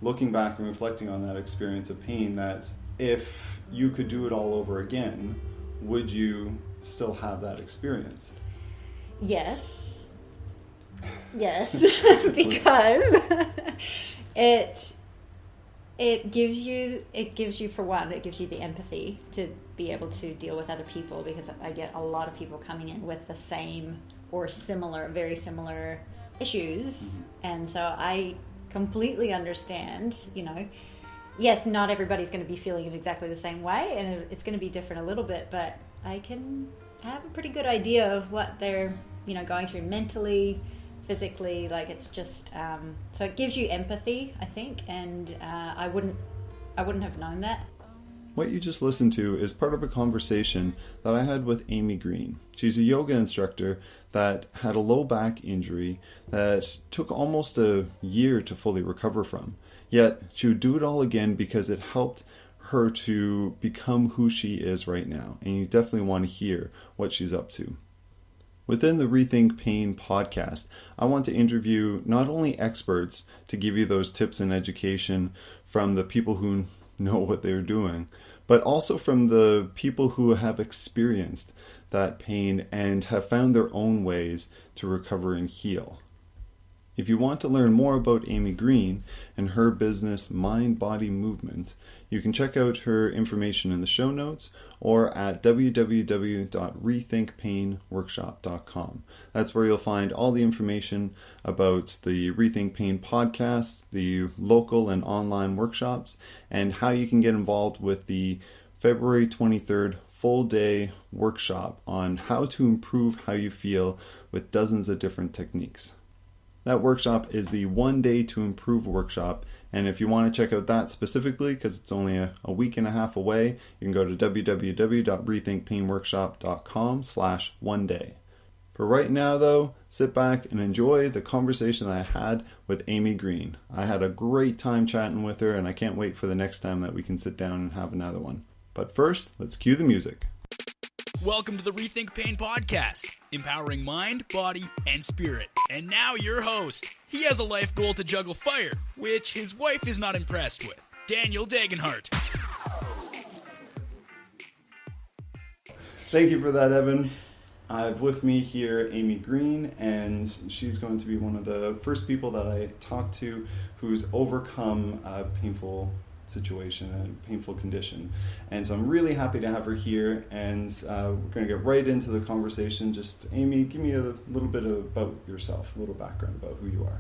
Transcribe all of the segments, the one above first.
looking back and reflecting on that experience of pain, that if you could do it all over again, would you still have that experience? Yes. Yes, because it gives you, for one, it gives you the empathy to be able to deal with other people, because I get a lot of people coming in with the same or similar, very similar issues. And so I completely understand, yes, not everybody's going to be feeling it exactly the same way, and it's going to be different a little bit, but I can have a pretty good idea of what they're, going through mentally, physically. Like, it's just, so it gives you empathy, I think, and I wouldn't have known that. What you just listened to is part of a conversation that I had with Amy Green. She's a yoga instructor that had a low back injury that took almost a year to fully recover from. Yet she would do it all again because it helped her to become who she is right now. And you definitely want to hear what she's up to. Within the Rethink Pain podcast, I want to interview not only experts to give you those tips and education from the people who know what they're doing, but also from the people who have experienced that pain and have found their own ways to recover and heal. If you want to learn more about Amy Green and her business Mind Body Movement, you can check out her information in the show notes or at www.rethinkpainworkshop.com. That's where you'll find all the information about the Rethink Pain podcast, the local and online workshops, and how you can get involved with the February 23rd full day workshop on how to improve how you feel with dozens of different techniques. That workshop is the One Day to Improve workshop, and if you want to check out that specifically, because it's only a week and a half away, you can go to www.rethinkpainworkshop.com/one-day. For right now, though, sit back and enjoy the conversation that I had with Amy Green. I had a great time chatting with her, and I can't wait for the next time that we can sit down and have another one. But first, let's cue the music. Welcome to the Rethink Pain Podcast, empowering mind, body, and spirit. And now your host. He has a life goal to juggle fire, which his wife is not impressed with. Daniel Dagenhart. Thank you for that, Evan. I have with me here Amy Green, and she's going to be one of the first people that I talk to who's overcome a painful situation, a painful condition. And so I'm really happy to have her here, and we're going to get right into the conversation. Just, Amy, give me a little bit about yourself, a little background about who you are.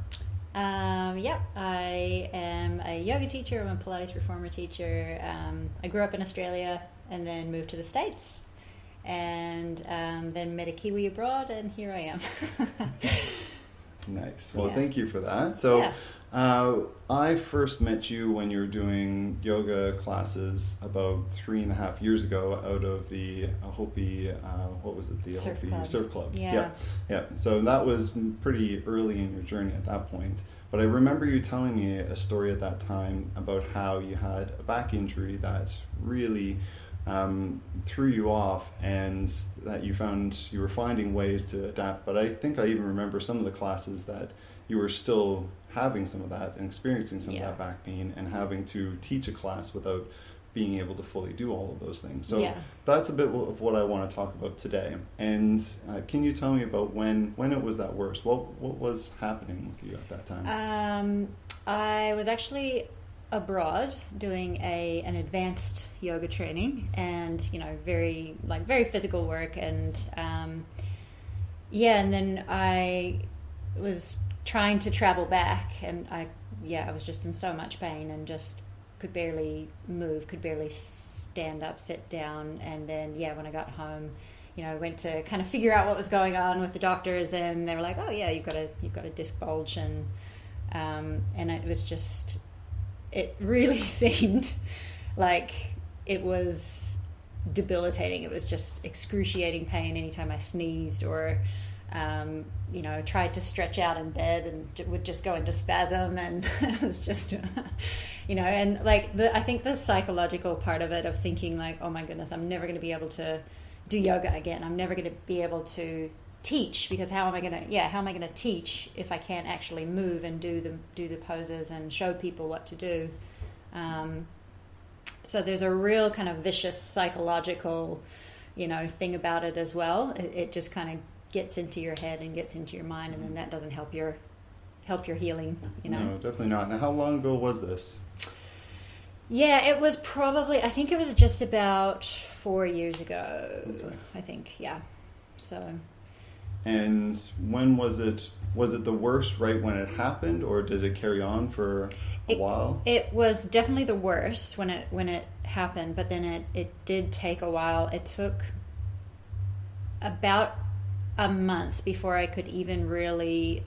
I am a yoga teacher. I'm a Pilates reformer teacher. I grew up in Australia and then moved to the States, and then met a Kiwi abroad, and here I am. Nice. Well, Thank you for that. So I first met you when you were doing yoga classes about 3.5 years ago out of the Hopi, Surf Club. Yeah. So that was pretty early in your journey at that point. But I remember you telling me a story at that time about how you had a back injury that really threw you off, and that you found you were finding ways to adapt. But I think I even remember some of the classes that you were still having some of that and experiencing some of that back pain and having to teach a class without being able to fully do all of those things. So that's a bit of what I want to talk about today. And can you tell me about when it was that worse? What was happening with you at that time? I was actually abroad doing an advanced yoga training, and very physical work, and and then I was trying to travel back, and I was just in so much pain and just could barely move, could barely stand up, sit down. And then when I got home, I went to kind of figure out what was going on with the doctors, and they were like, oh yeah, you've got a disc bulge, and it was just, it really seemed like it was debilitating. It was just excruciating pain anytime I sneezed or tried to stretch out in bed and would just go into spasm, and it was just and I think the psychological part of it, of thinking like, oh my goodness, I'm never going to be able to do yoga again, I'm never going to be able to teach, because how am I gonna teach if I can't actually move and do the poses and show people what to do? So there's a real kind of vicious psychological, thing about it as well. It just kind of gets into your head and gets into your mind, and then that doesn't help your healing. No, definitely not. Now, how long ago was this? Yeah, it was probably, I think it was just about 4 years ago. Okay. I think, yeah. So. And when was it? Was it the worst right when it happened, or did it carry on for a while? It was definitely the worst when it happened, but then it did take a while. It took about a month before I could even really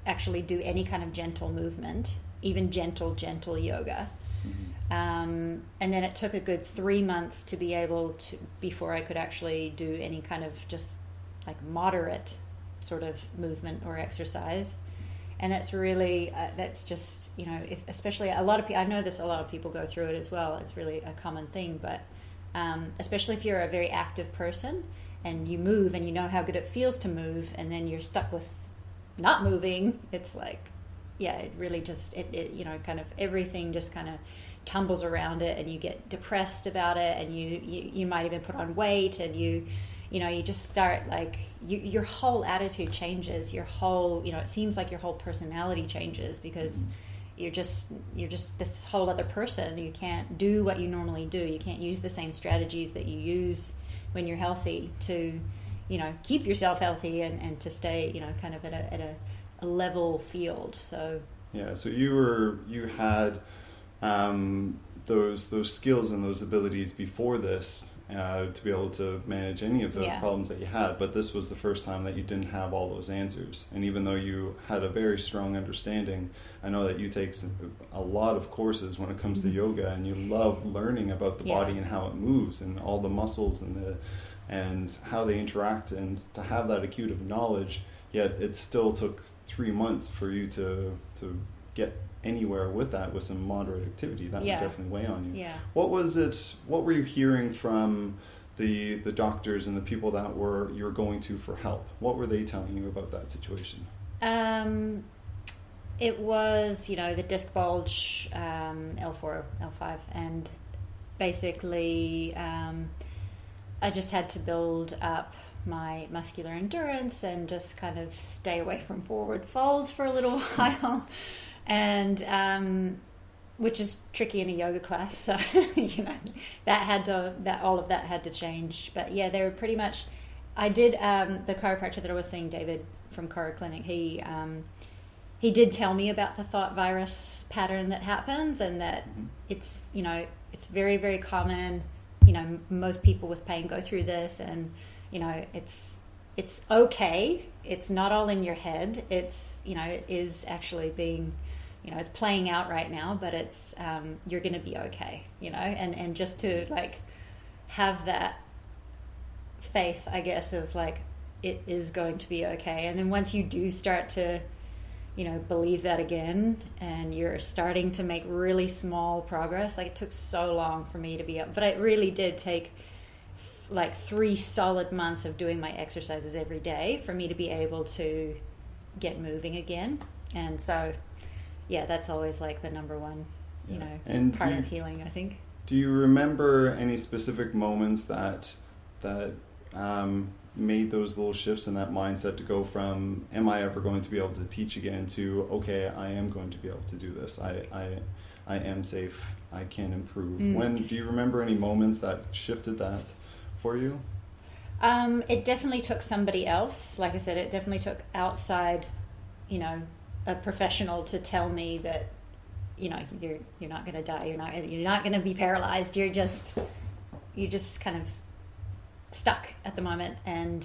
actually do any kind of gentle movement, even gentle yoga. Mm-hmm. And then it took a good 3 months to be able to, before I could actually do any kind of just moderate sort of movement or exercise. And that's really, that's just, if, especially a lot of people, I know a lot of people go through it as well. It's really a common thing, but especially if you're a very active person and you move and you know how good it feels to move, and then you're stuck with not moving, it's it really just, kind of everything just kind of tumbles around it, and you get depressed about it, and you might even put on weight, and you just start your whole attitude changes, your whole, it seems like your whole personality changes, because you're just this whole other person. You can't do what you normally do. You can't use the same strategies that you use when you're healthy to, keep yourself healthy and to stay, kind of at a level field. So yeah, so you had those skills and those abilities before this to be able to manage any of the problems that you had, but this was the first time that you didn't have all those answers. And even though you had a very strong understanding, I know that you take a lot of courses when it comes to yoga, and you love learning about the body and how it moves and all the muscles and how they interact, and to have that acute of knowledge. Yet it still took 3 months for you to get anywhere with that, with some moderate activity. That would definitely weigh on you. Yeah. What were you hearing from the doctors and the people that you were going to for help? What were they telling you about that situation? It was, the disc bulge, L4, L5, and basically I just had to build up my muscular endurance and just kind of stay away from forward folds for a little while, and which is tricky in a yoga class. So all of that had to change. But yeah, they were pretty much. I did the chiropractor that I was seeing, David from Chiro Clinic. He did tell me about the thought virus pattern that happens, and that it's it's very, very common. Most people with pain go through this, and it's okay. It's not all in your head. It's it is actually being it's playing out right now, but it's you're going to be okay. And just to have that faith, I guess, of it is going to be okay. And then once you do start to believe that again, and you're starting to make really small progress. It took so long for me to be up, but it really did take 3 solid months of doing my exercises every day for me to be able to get moving again. And so, yeah, that's always the number one, and part of healing, I think. Do you remember any specific moments that made those little shifts in that mindset to go from, am I ever going to be able to teach again, to, okay, I am going to be able to do this. I am safe. I can improve. Do you remember any moments that shifted that for you? It definitely took somebody else. Like I said, it definitely took outside, a professional to tell me that, you're not going to die. You're not going to be paralyzed. You're just kind of stuck at the moment. And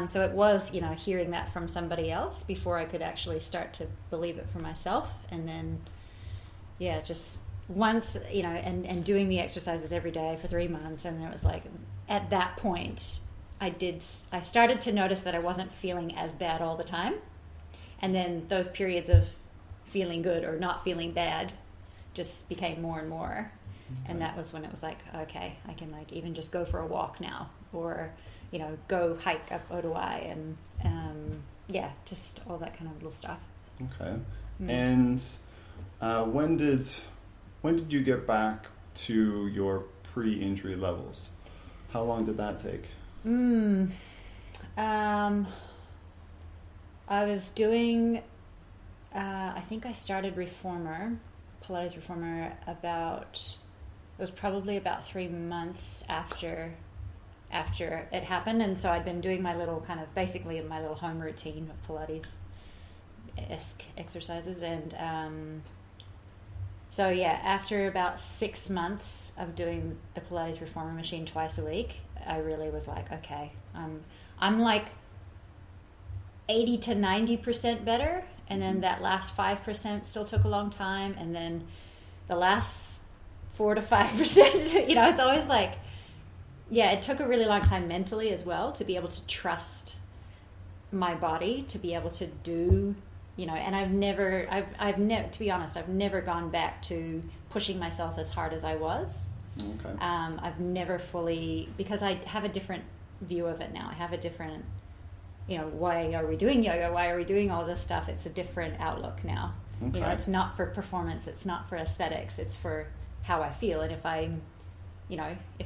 so it was hearing that from somebody else before I could actually start to believe it for myself. And then just once and doing the exercises every day for 3 months, and it was at that point I started to notice that I wasn't feeling as bad all the time, and then those periods of feeling good or not feeling bad just became more and more. And that was when it was okay, I can even just go for a walk now, or go hike up Oduai and just all that kind of little stuff. Okay. And when did you get back to your pre-injury levels? How long did that take? I was doing, I think I started Pilates Reformer it was probably about 3 months after it happened. And so I'd been doing my little basically my little home routine of Pilates-esque exercises. And after about 6 months of doing the Pilates Reformer machine twice a week, I really was like, okay, I'm like 80 to 90% better. And then that last 5% still took a long time. And then the last 4 to 5%, it's always like, it took a really long time mentally as well to be able to trust my body, to be able to do, and I've never, to be honest, I've never gone back to pushing myself as hard as I was. Okay. I've never fully, because I have a different view of it now. I have a different, why are we doing yoga? Why are we doing all this stuff? It's a different outlook now. Okay. It's not for performance. It's not for aesthetics. It's for how I feel. And if I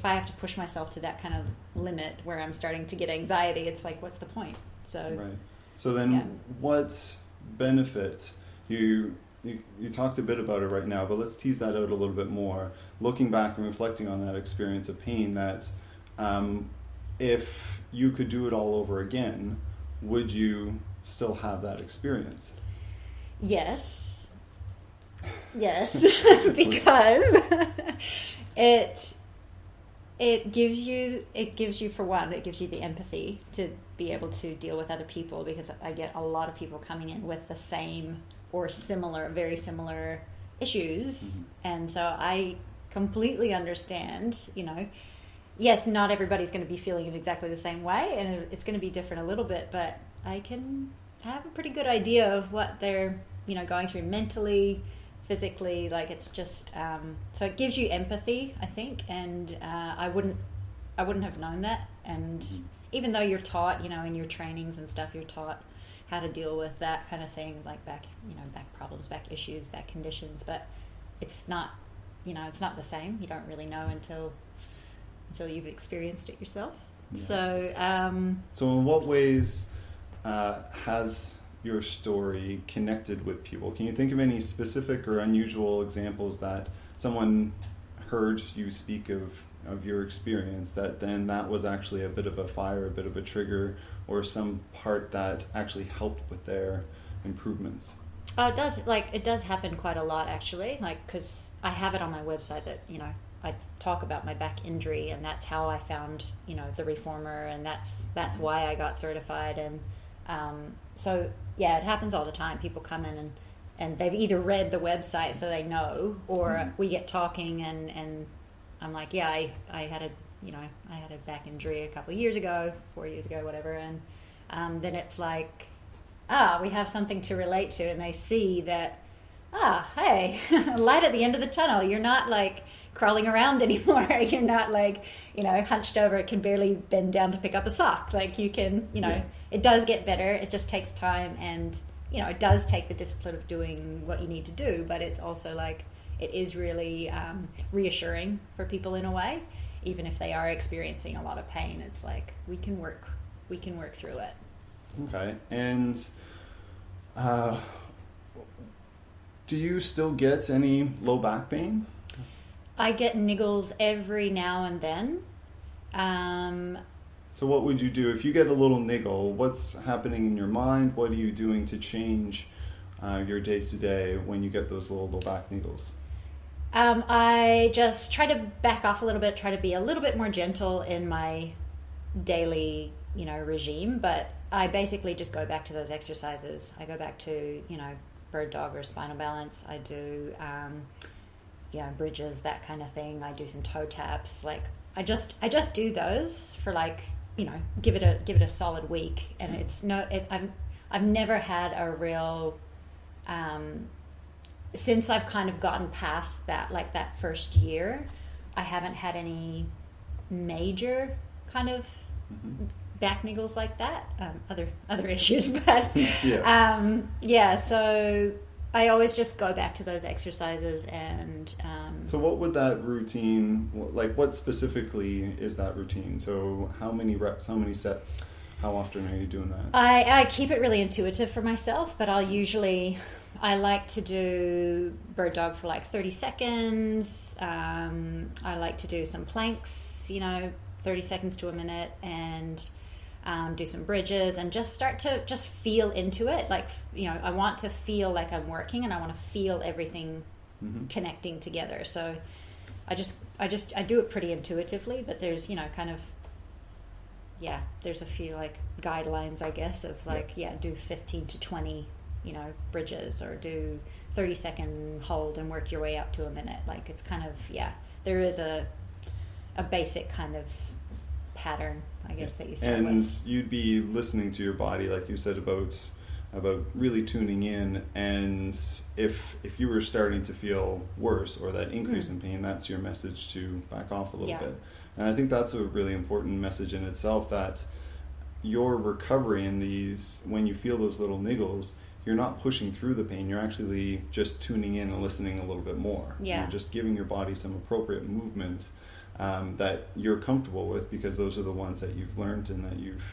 have to push myself to that kind of limit where I'm starting to get anxiety, it's like, what's the point? So, right. So then what benefits, you talked a bit about it right now, but let's tease that out a little bit more. Looking back and reflecting on that experience of pain, that if you could do it all over again, would you still have that experience? Yes, because it gives you, for one, it gives you the empathy to be able to deal with other people, because I get a lot of people coming in with the same or similar, very similar issues. And so I completely understand, yes, not everybody's going to be feeling it exactly the same way, and it's going to be different a little bit, but I can have a pretty good idea of what they're, going through mentally, physically. Like, it's just, so it gives you empathy, I think, and I wouldn't have known that. And even though you're taught, in your trainings and stuff, you're taught how to deal with that kind of thing, like back problems, back issues, back conditions, but it's not, it's not the same. You don't really know until you've experienced it yourself. Yeah. So in what ways has your story connected with people? Can you think of any specific or unusual examples that someone heard you speak of your experience, that was actually a bit of a fire, a bit of a trigger, or some part that actually helped with their improvements? It does happen quite a lot, actually, because I have it on my website that, I talk about my back injury, and that's how I found, the reformer, and that's why I got certified. And it happens all the time. People come in and they've either read the website so they know, or we get talking and I'm like, I had a back injury a couple of years ago, 4 years ago, whatever. And then it's like, we have something to relate to, and they see that, hey, light at the end of the tunnel. You're not like crawling around anymore. You're not like, hunched over, can barely bend down to pick up a sock. Like, you can, It does get better. It just takes time, and, it does take the discipline of doing what you need to do, but it's also like, it is really reassuring for people in a way, even if they are experiencing a lot of pain. It's like, we can work through it. Okay. And do you still get any low back pain? I get niggles every now and then. So what would you do if you get a little niggle? What's happening in your mind? What are you doing to change your days to day when you get those little low back niggles? I just try to back off a little bit, try to be a little bit more gentle in my daily, regime, but I basically just go back to those exercises. I go back to, bird dog or spinal balance. I do, bridges, that kind of thing. I do some toe taps. Like, I just do those for give it a solid week. And I've never had a real, since I've kind of gotten past that, that first year, I haven't had any major kind of back niggles like that, other issues, but so I always just go back to those exercises. And so what would that routine, like what specifically is that routine? So how many reps, how many sets, how often are you doing that? I keep it really intuitive for myself, but I like to do bird dog for like 30 seconds. I like to do some planks, 30 seconds to a minute, and do some bridges, and just start to just feel into it. Like, I want to feel like I'm working, and I want to feel everything connecting together. So I do it pretty intuitively, but there's, there's a few like guidelines, I guess, of like, do 15 to 20, bridges, or do 30-second hold and work your way up to a minute. Like, it's kind of, there is a basic kind of pattern, I guess, that you start with. And you'd be listening to your body, like you said, about really tuning in, and if you were starting to feel worse or that increase in pain, that's your message to back off a little bit. And I think that's a really important message in itself, that your recovery in these, when you feel those little niggles, you're not pushing through the pain, you're actually just tuning in and listening a little bit more. You're just giving your body some appropriate movements that you're comfortable with, because those are the ones that you've learned and that you've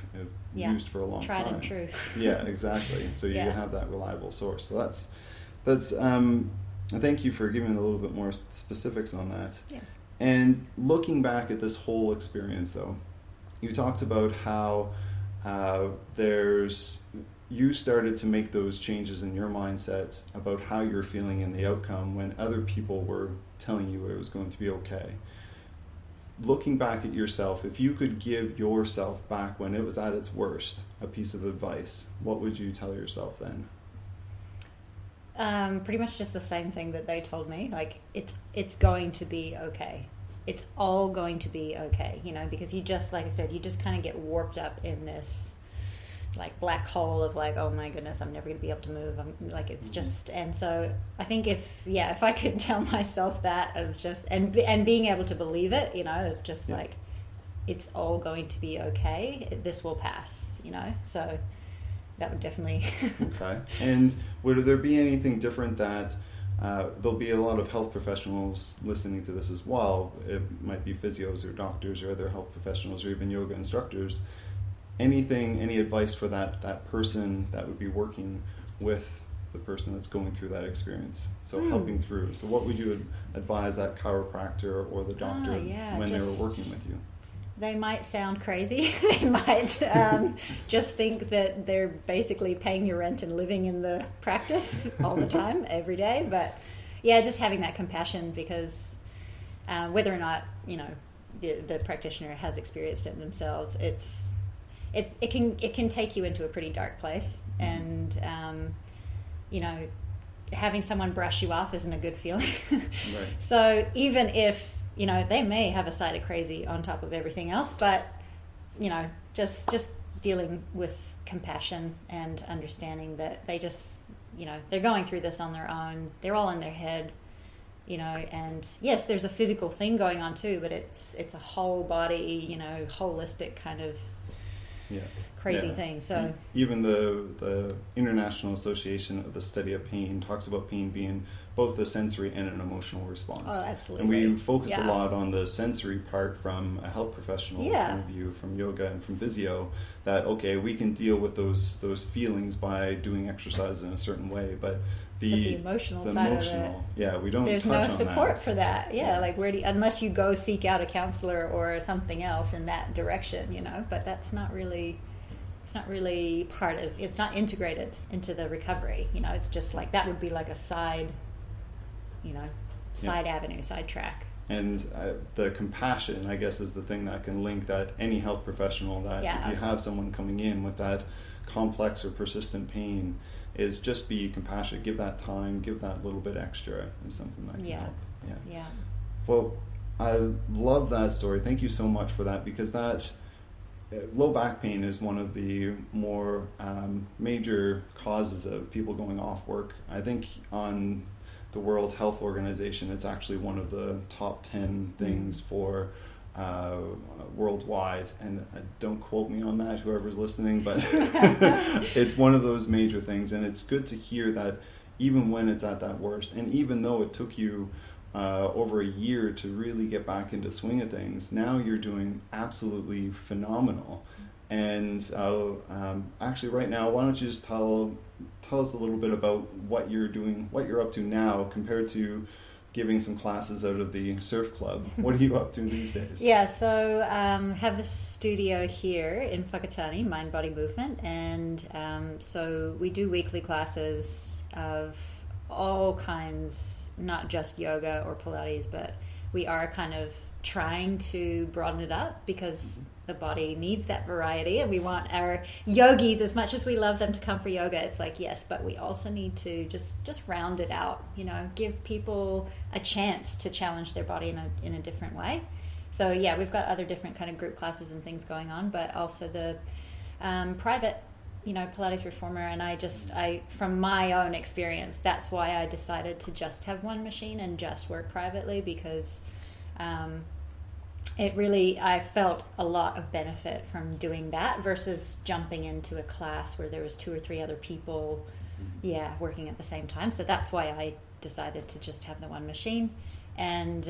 used for a long time. Tried and true. Yeah, exactly. So you have that reliable source. So that's thank you for giving a little bit more specifics on that. Yeah. And looking back at this whole experience, though, you talked about how you started to make those changes in your mindset about how you're feeling and the outcome when other people were telling you it was going to be okay. Looking back at yourself, if you could give yourself back when it was at its worst a piece of advice, what would you tell yourself then? Pretty much just the same thing that they told me. Like, it's going to be okay. It's all going to be okay, because you just, like I said, you just kind of get warped up in this like black hole of like, oh my goodness, I'm never going to be able to move. I'm like, it's just, and so I think if I could tell myself that, of just, and being able to believe it, of just like, it's all going to be okay. This will pass, so that would definitely. Okay. And would there be anything different that, there'll be a lot of health professionals listening to this as well. It might be physios or doctors or other health professionals or even yoga instructors. Any advice for that person that would be working with the person that's going through that experience? So helping through. So what would you advise that chiropractor or the doctor when they were working with you? They might sound crazy. They might just think that they're basically paying your rent and living in the practice all the time, every day. But just having that compassion, because whether or not the practitioner has experienced it themselves, it can take you into a pretty dark place, and having someone brush you off isn't a good feeling. Right. So even if they may have a side of crazy on top of everything else, but just dealing with compassion and understanding that they just they're going through this on their own. They're all in their head. And yes, there's a physical thing going on too, but it's a whole body, holistic kind of crazy thing. So even the International Association of the Study of Pain talks about pain being both a sensory and an emotional response. Oh, absolutely. And we focus a lot on the sensory part from a health professional point of view, from yoga and from physio, that we can deal with those feelings by doing exercise in a certain way, but the emotional side of it, we don't. There's touch no on support that. for that. Like unless you go seek out a counselor or something else in that direction, But that's not really. It's not really part of. It's not integrated into the recovery. It's just like that would be like a side. Side avenue, side track. And the compassion, I guess, is the thing that can link that any health professional, that if you have someone coming in with that complex or persistent pain, is just be compassionate, give that time, give that little bit extra, is something that can help. Yeah. Well, I love that story. Thank you so much for that, because that low back pain is one of the more major causes of people going off work. I think on the World Health Organization, it's actually one of the top 10 things for worldwide, and don't quote me on that, whoever's listening, but it's one of those major things, and it's good to hear that even when it's at that worst, and even though it took you over a year to really get back into swing of things, now you're doing absolutely phenomenal. And actually right now, why don't you just tell us a little bit about what you're doing, what you're up to now compared to giving some classes out of the surf club. What are you up to these days? Yeah, so have the studio here in Whakatane, Mind Body Movement, and so we do weekly classes of all kinds, not just yoga or Pilates, but we are kind of trying to broaden it up because the body needs that variety, and we want our yogis, as much as we love them, to come for yoga. It's like, yes, but we also need to just round it out, give people a chance to challenge their body in a different way. So yeah, we've got other different kind of group classes and things going on, but also the private Pilates reformer. And I from my own experience, that's why I decided to just have one machine and just work privately, because I felt a lot of benefit from doing that versus jumping into a class where there was 2 or 3 other people, working at the same time. So that's why I decided to just have the one machine. And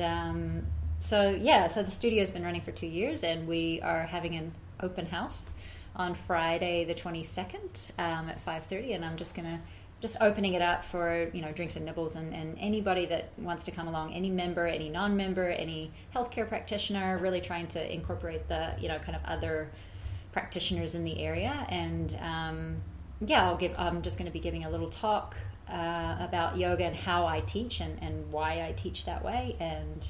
so the studio's been running for 2 years, and we are having an open house on Friday the 22nd at 5:30, and I'm just opening it up for drinks and nibbles, and anybody that wants to come along, any member, any non-member, any healthcare practitioner, really trying to incorporate the kind of other practitioners in the area. And I'm just going to be giving a little talk about yoga and how I teach and why I teach that way, and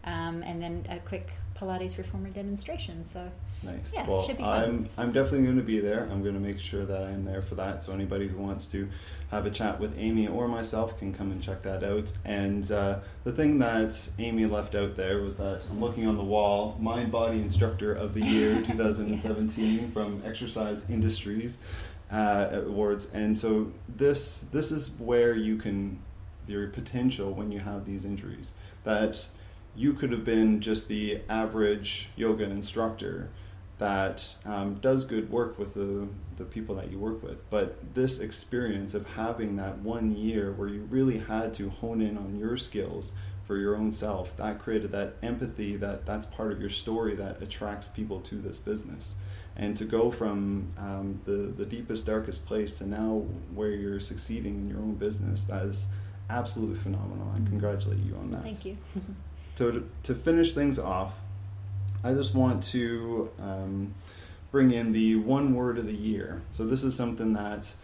then a quick Pilates reformer demonstration. So nice. Yeah, well, should be fun. I'm definitely going to be there. I'm going to make sure that I'm there for that. So anybody who wants to have a chat with Amy or myself can come and check that out. And the thing that Amy left out there was that I'm looking on the wall, Mind Body Instructor of the Year 2017 from Exercise Industries Awards. And so this is where your potential when you have these injuries, that you could have been just the average yoga instructor that does good work with the people that you work with. But this experience of having that 1 year where you really had to hone in on your skills for your own self, that created that empathy, that's part of your story that attracts people to this business. And to go from the deepest, darkest place to now where you're succeeding in your own business, that is absolutely phenomenal. I congratulate you on that. Thank you. So to finish things off, I just want to bring in the one word of the year. So this is something that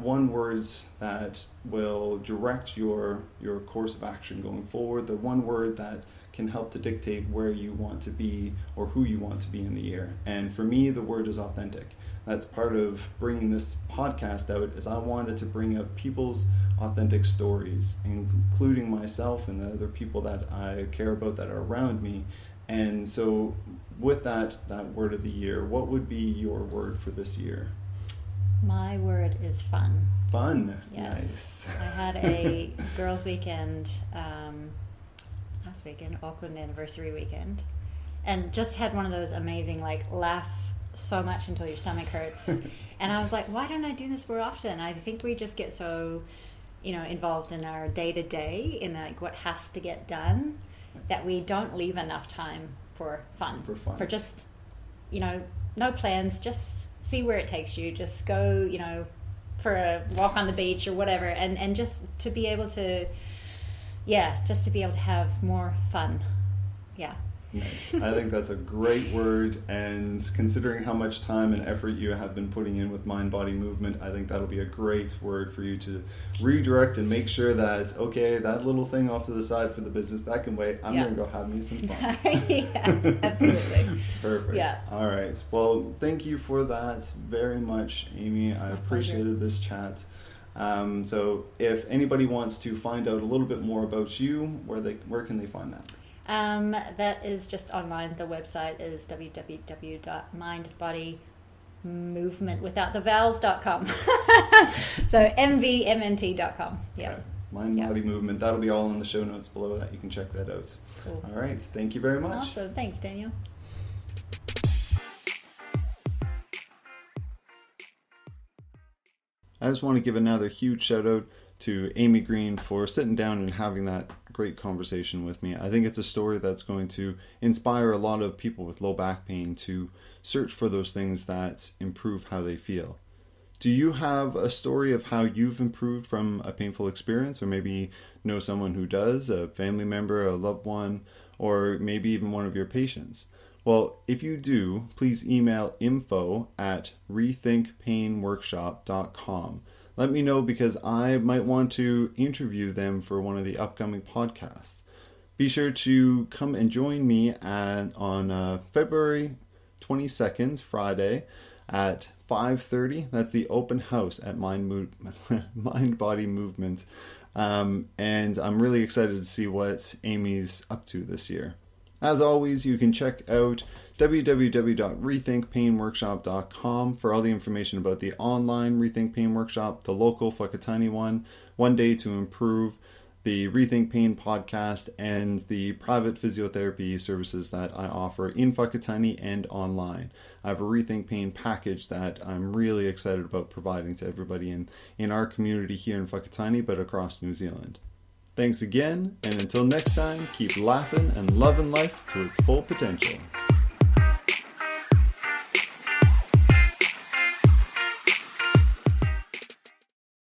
one word that will direct your course of action going forward, the one word that can help to dictate where you want to be or who you want to be in the year. And for me, the word is authentic. That's part of bringing this podcast out, is I wanted to bring out people's authentic stories, including myself and the other people that I care about that are around me. And so with that word of the year, what would be your word for this year? My word is fun. Fun. Yes. Nice. I had a girls' weekend last weekend, Auckland anniversary weekend, and just had one of those amazing, laugh so much until your stomach hurts. And I was like, why don't I do this more often? I think we just get so involved in our day-to-day, in what has to get done, that we don't leave enough time for fun. For just, no plans, just see where it takes you. Just go, for a walk on the beach or whatever, and just to be able to, have more fun. Yeah. Nice. I think that's a great word, and considering how much time and effort you have been putting in with Mind Body Movement, I think that'll be a great word for you to redirect and make sure that, okay, that little thing off to the side for the business, that can wait. I'm going to go have me some fun. Yeah, absolutely. Perfect. Yeah. All right. Well, thank you for that very much, Amy. I appreciated this chat. So if anybody wants to find out a little bit more about you, where can they find that? That is just online. The website is www.mindbodymovement without the vowels.com. So mvmnt.com. Yeah. Okay. Mind Body Movement. That'll be all in the show notes below that. You can check that out. Cool. All right. Thank you very much. Awesome. Thanks, Daniel. I just want to give another huge shout out to Amy Green for sitting down and having that great conversation with me. I think it's a story that's going to inspire a lot of people with low back pain to search for those things that improve how they feel. Do you have a story of how you've improved from a painful experience, or maybe know someone who does, a family member, a loved one, or maybe even one of your patients? Well, if you do, please email info@rethinkpainworkshop.com. Let me know, because I might want to interview them for one of the upcoming podcasts. Be sure to come and join me on February 22nd, Friday, at 5:30. That's the open house at Mind Body Movement. And I'm really excited to see what Amy's up to this year. As always, you can check out www.rethinkpainworkshop.com for all the information about the online Rethink Pain Workshop, the local Whakatane one Day to Improve, the Rethink Pain Podcast, and the private physiotherapy services that I offer in Whakatane and online. I have a Rethink Pain package that I'm really excited about providing to everybody in our community here in Whakatane, but across New Zealand. Thanks again, and until next time, keep laughing and loving life to its full potential.